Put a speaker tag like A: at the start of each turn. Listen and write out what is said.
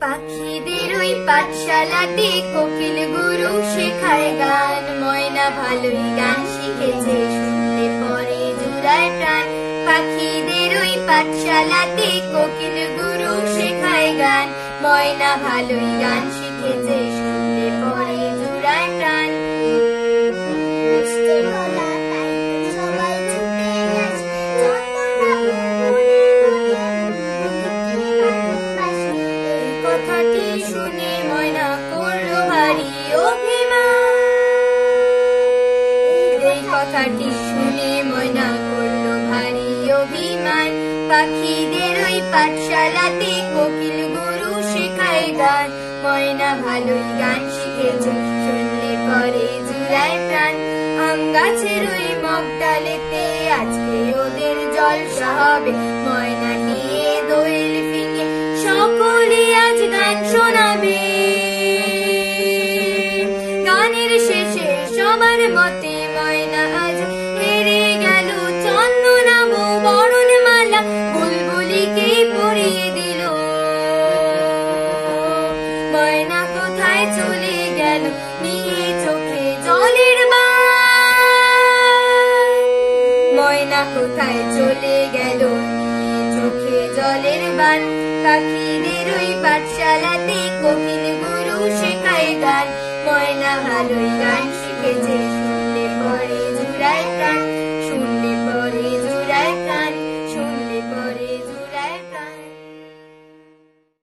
A: পাখিদের ওই পাঠশালাতে কোকিল গুরু শেখায় গান, ময়না ভালোই গান শিখেছে, শুনলে পরে জুড়ায় প্রাণ। পাখিদের ওই পাঠশালাতে কোকিল গুরু শেখায় গান, ময়না ভালোই গান শিখেছে, শুনলে পরে জুড়ায় প্রাণ। কথাটি শুনে ময়না করলো ভারী অভিমান, এই কথাটি শুনে ময়না করলো ভারী অভিমান। পাখিদের ওই পাঠশালাতে কোকিল গুরু শেখায় গান, ময়না ভালোই গান শিখেছে, শুনলে পরে জুড়ায় প্রাণ। আম গাছের ওই মগডালেতে আজকে ওদের জলসা হবে, ময়না নিয়ে দোয়েল ফিঙে সকলে আজ গান শোনাবে। গানের শেষে সবার মতে ময়না আজ হেরে গেল, চন্দনাব বরণমালা বুলবুলিকে পরিয়ে দিল। ময়না কোথায় চলে গেল নিয়ে চোখে জলের বান, ময়না কোথায় চলে গেল নিয়ে চোখে জলের বান। পাখিদের ওই পাঠশালাতে কোকিল গুরু শেখায় গান, ময়না ভালোই গান শিখেছে।